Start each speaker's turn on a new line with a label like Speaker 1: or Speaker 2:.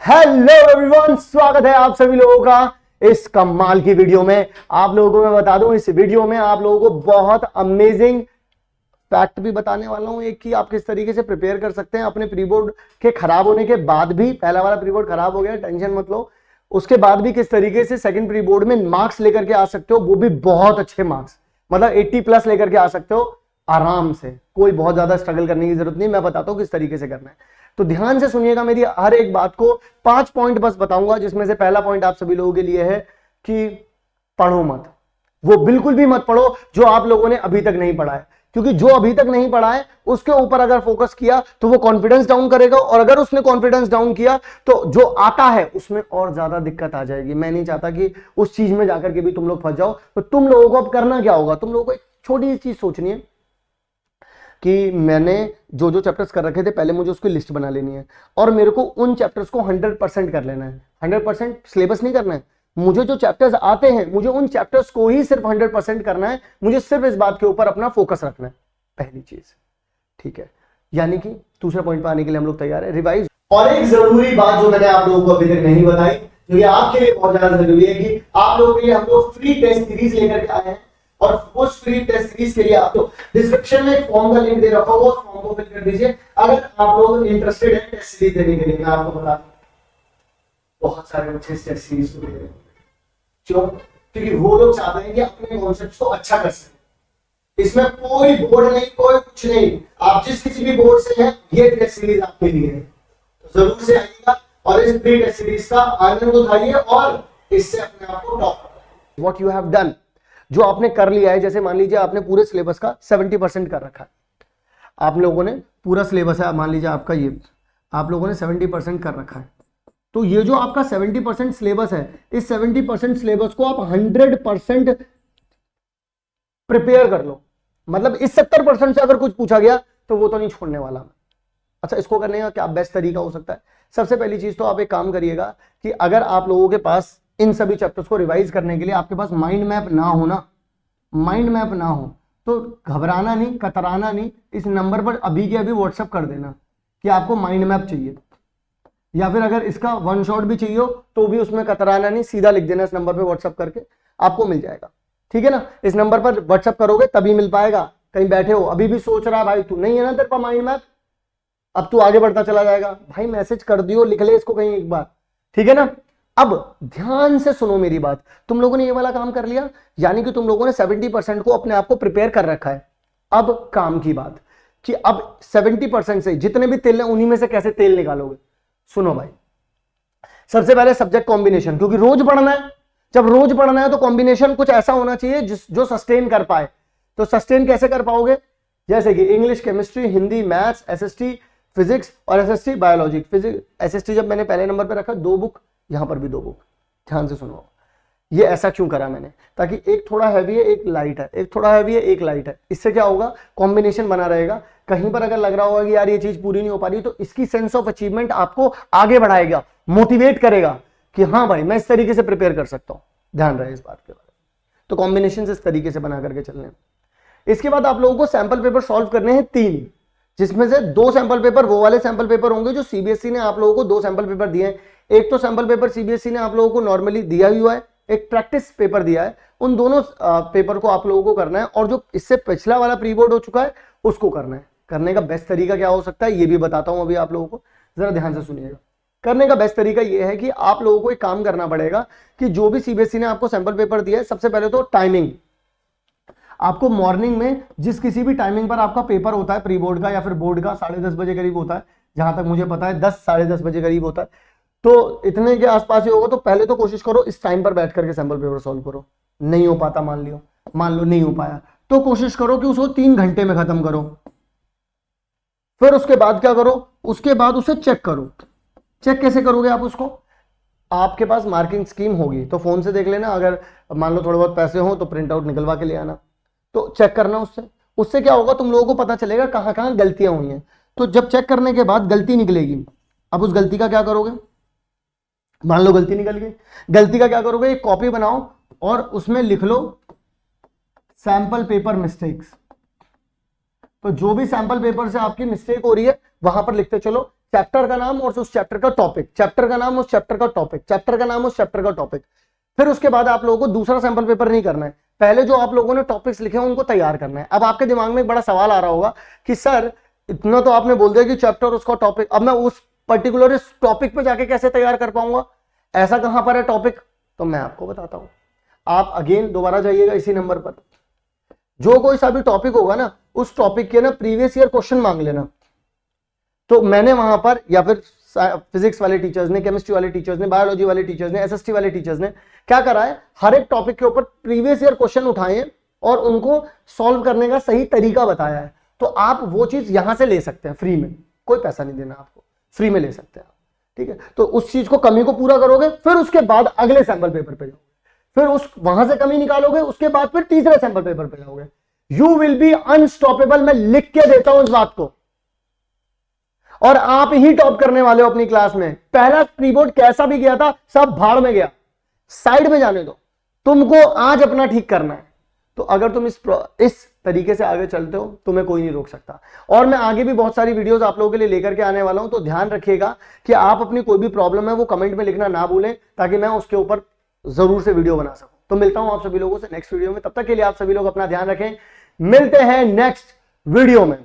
Speaker 1: Hello everyone, स्वागत है आप सभी लोगों का इस कमाल की वीडियो में। आप लोगों को मैं बता दूं, इस वीडियो में आप लोगों को बहुत अमेजिंग फैक्ट भी बताने वाला हूं, एक कि आप किस तरीके से प्रिपेयर कर सकते हैं अपने प्री बोर्ड के खराब होने के बाद भी। पहला वाला प्री बोर्ड खराब हो गया, टेंशन मत लो, उसके बाद भी किस तरीके से सेकंड प्री बोर्ड में मार्क्स लेकर के आ सकते हो, वो भी बहुत अच्छे मार्क्स, मतलब 80+ लेकर के आ सकते हो आराम से। कोई बहुत ज्यादा स्ट्रगल करने की जरूरत नहीं, मैं बताता हूं किस तरीके से करना है। तो ध्यान से सुनिएगा मेरी हर एक बात को। 5 पॉइंट बस बताऊंगा, जिसमें से पहला पॉइंट आप सभी लोगों के लिए है कि पढ़ो मत। वो बिल्कुल भी मत पढ़ो जो आप लोगों ने अभी तक नहीं पढ़ा है, क्योंकि जो अभी तक नहीं पढ़ा है उसके ऊपर अगर फोकस किया तो वो कॉन्फिडेंस डाउन करेगा, और अगर उसने कॉन्फिडेंस डाउन किया तो जो आता है उसमें और ज्यादा दिक्कत आ जाएगी। मैं नहीं चाहता कि उस चीज में जाकर के भी तुम लोग फंस जाओ। तो तुम लोगों को अब करना क्या होगा, तुम लोगों को एक छोटी सी चीज सोचनी है कि मैंने जो जो चैप्टर्स कर रखे थे पहले मुझे उसकी लिस्ट बना लेनी है, और मेरे को उन चैप्टर्स को 100% कर लेना है। 100% सिलेबस नहीं करना है, मुझे जो चैप्टर्स आते हैं मुझे उन चैप्टर्स को ही सिर्फ 100% करना है। मुझे सिर्फ इस बात के ऊपर अपना फोकस रखना है, पहली चीज। ठीक है, यानी कि दूसरे पॉइंट पर आने के लिए हम लोग तैयार है, रिवाइज। और एक जरूरी बात जो मैंने आप लोगों को अभी तक नहीं बताई, जो ये आपके लिए बहुत ज्यादा जरूरी है, कि आप लोगों के लिए हम लोग फ्री टेस्ट सीरीज लेकर के आए हैं, और उस फ्री टेस्ट सीरीज के लिए आपको डिस्क्रिप्शन में एक फॉर्म का लिंक दे रखा होगा, उस फॉर्म को फिल कर दीजिए अगर आप लोग इंटरेस्टेड हैं टेस्ट सीरीज देने के लिए। मैं आपको बता दूं, बहुत सारे बच्चे इस टेस्ट सीरीज को दे रहे हैं। क्यों? क्योंकि वो लोग चाहते हैं कि अपने कॉन्सेप्ट्स को अच्छा कर सकें। इसमें कोई बोर्ड नहीं, कोई कुछ नहीं, आप जिस किसी भी बोर्ड से हैं ये टेस्ट सीरीज आपके लिए है। तो जरूर से आइएगा और इस फ्री टेस्ट सीरीज का आनंद उठाइए और इससे अपने आप को टॉप करिए। व्हाट यू हैव डन, जो आपने कर लिया है, जैसे मान लीजिए आपने पूरे सिलेबस का 70% कर रखा है, आप लोगों ने पूरा सिलेबस है, मान लीजिए आपका ये आप लोगों ने 70% कर रखा है, तो ये जो आपका 70% सिलेबस है, इस 70% सिलेबस को आप 100% प्रिपेयर कर लो। मतलब इस 70% से अगर कुछ पूछा गया तो वो तो नहीं छोड़ने वाला मैं। अच्छा, इसको करने का क्या बेस्ट तरीका हो सकता है? सबसे पहली चीज तो आप एक काम करिएगा कि अगर आप लोगों के पास इन सभी चैप्टर्स को रिवाइज करने के लिए आपके पास माइंड मैप ना हो ना, माइंड मैप ना हो, तो घबराना नहीं, कतराना नहीं, इस नंबर पर अभी के अभी व्हाट्सएप कर देना कि आपको माइंड मैप चाहिए, या फिर अगर इसका वन शॉट भी चाहिए तो भी उसमें कतराना नहीं, सीधा लिख देना इस नंबर पर व्हाट्सएप करके, आपको मिल जाएगा। ठीक है ना? इस नंबर पर व्हाट्सएप करोगे तभी मिल पाएगा। कहीं बैठे हो अभी भी सोच रहा है भाई तू नहीं है ना तेरे पास माइंड मैप, अब तू आगे बढ़ता चला जाएगा, भाई मैसेज कर दियो, लिख ले इसको कहीं एक बार। ठीक है ना? अब ध्यान से सुनो मेरी बात, तुम लोगों ने ये वाला काम कर लिया, यानी कि तुम लोगों ने 70% को अपने आप को प्रिपेयर कर रखा है। अब काम की बात कि अब 70% से जितने भी तेल हैं उन्हीं में से कैसे तेल निकालोगे। सुनो भाई, सबसे पहले सब्जेक्ट कॉम्बिनेशन, क्योंकि रोज पढ़ना है। जब रोज पढ़ना है तो कॉम्बिनेशन कुछ ऐसा होना चाहिए जो सस्टेन कर पाए। तो सस्टेन कैसे कर पाओगे? जैसे कि English, chemistry, Hindi, maths, SST physics और एसएसटी बायोलॉजी। फिजिक्स एसएसटी जब मैंने पहले नंबर पे रखा, 2 बुक, यहां पर भी 2 बुक। ध्यान से सुनो, ये ऐसा क्यों करा मैंने, ताकि एक थोड़ा हैवी है एक लाइट है, एक थोड़ा हैवी है एक लाइट है, इससे क्या होगा कॉम्बिनेशन बना रहेगा। कहीं पर अगर लग रहा होगा कि यार ये चीज पूरी नहीं हो पा रही, तो इसकी सेंस ऑफ अचीवमेंट आपको आगे बढ़ाएगा, मोटिवेट करेगा कि हाँ भाई मैं इस तरीके से प्रिपेयर कर सकता हूं। ध्यान रहे इस बात के बारे में। तो कॉम्बिनेशन इस तरीके से बना करके चलने। इसके बाद आप लोगों को सैंपल पेपर सॉल्व करने हैं 3, जिसमें से 2 सैंपल पेपर वो वाले सैंपल पेपर होंगे जो सीबीएसई ने आप लोगों को 2 सैंपल पेपर दिए हैं। एक तो सैंपल पेपर सीबीएसई ने आप लोगों को नॉर्मली दिया हुआ है, एक प्रैक्टिस पेपर दिया है। उन दोनों पेपर को आप लोगों को करना है, और जो इससे पिछला वाला प्री बोर्ड हो चुका है उसको करना है। करने का बेस्ट तरीका क्या हो सकता है ये भी बताता हूं अभी आप लोगों को, जरा ध्यान से सुनिएगा। करने का बेस्ट तरीका यह है कि आप लोगों को एक काम करना पड़ेगा कि जो भी सीबीएसई ने आपको सैंपल पेपर दिया है, सबसे पहले तो टाइमिंग, आपको मॉर्निंग में जिस किसी भी टाइमिंग पर आपका पेपर होता है प्री बोर्ड का या फिर बोर्ड का, 10:30 बजे करीब होता है, जहां तक मुझे पता है 10 साढ़े 10 बजे करीब होता है, तो इतने के आसपास ही होगा। तो पहले तो कोशिश करो इस टाइम पर बैठ करके सैंपल पेपर सॉल्व करो। नहीं हो पाता, मान लो नहीं हो पाया, तो कोशिश करो कि उसको 3 घंटे में खत्म करो। फिर उसके बाद क्या करो, उसके बाद उसे चेक करो। चेक कैसे करोगे आप उसको? आपके पास मार्किंग स्कीम होगी तो फोन से देख लेना, अगर मान लो थोड़े बहुत पैसे हो तो प्रिंट आउट निकलवा के ले आना, तो चेक करना उससे। उससे क्या होगा, तुम लोगों को पता चलेगा कहां कहां गलतियां हुई हैं। तो जब चेक करने के बाद गलती निकलेगी, अब उस गलती का क्या करोगे? मान लो गलती निकल गई, गलती का क्या करोगे, एक कॉपी बनाओ और उसमें लिख लो सैंपल पेपर मिस्टेक्स। तो जो भी सैंपल पेपर से आपकी मिस्टेक हो रही है वहां पर लिखते चलो चैप्टर का नाम और उस चैप्टर का टॉपिक, चैप्टर का नाम, उस चैप्टर का टॉपिक, चैप्टर का नाम, उस चैप्टर का टॉपिक। फिर उसके बाद आप लोगों को दूसरा सैंपल पेपर नहीं करना है, पहले जो आप लोगों ने टॉपिक्स लिखे हैं उनको तैयार करना है। अब आपके दिमाग में एक बड़ा सवाल आ रहा होगा कि सर इतना तो आपने बोल दिया कि चैप्टर उसका टॉपिक, अब मैं उस पर्टिकुलर टॉपिक पे जाके कैसे तैयार कर पाऊंगा, ऐसा कहां पर है टॉपिक? तो मैं आपको बताता हूं। आप अगेन दोबारा जाइएगा इसी नंबर पर, जो कोई सा भी टॉपिक होगा ना उस टॉपिक के ना प्रीवियस ईयर क्वेश्चन मांग लेना। तो मैंने वहां पर, या फिर फिजिक्स वाले टीचर्स ने, केमिस्ट्री वाले टीचर्स ने, बायोलॉजी वाले टीचर्स ने, एसएसटी वाले टीचर्स ने क्या करा है, हर एक टॉपिक के ऊपर प्रीवियस ईयर क्वेश्चन उठाए हैं और उनको सॉल्व करने का सही तरीका बताया है। तो आप वो चीज यहां से ले सकते हैं फ्री में, कोई पैसा नहीं देना आपको, फ्री में ले सकते हैं आप, ठीक है। तो उस चीज को, कमी को पूरा करोगे, फिर उसके बाद अगले सैंपल पेपर पे जाओगे, फिर उस वहां से कमी निकालोगे, उसके बाद फिर तीसरे सैंपल पेपर पे जाओगे। You will be unstoppable. मैं लिख के देता हूं इस बात को, और आप ही टॉप करने वाले हो अपनी क्लास में। पहला प्रीबोर्ड कैसा भी गया था सब भाड़ में गया, साइड में जाने दो, तुमको आज अपना ठीक करना है। तो अगर तुम इस तरीके से आगे चलते हो तुम्हें कोई नहीं रोक सकता। और मैं आगे भी बहुत सारी वीडियोस आप लोगों के लिए लेकर के आने वाला हूं, तो ध्यान रखिएगा कि आप अपनी कोई भी प्रॉब्लम है वो कमेंट में लिखना ना भूलें, ताकि मैं उसके ऊपर जरूर से वीडियो बना सकूं। तो मिलता हूं आप सभी लोगों से नेक्स्ट वीडियो में, तब तक के लिए आप सभी लोग अपना ध्यान रखें। मिलते हैं नेक्स्ट वीडियो में।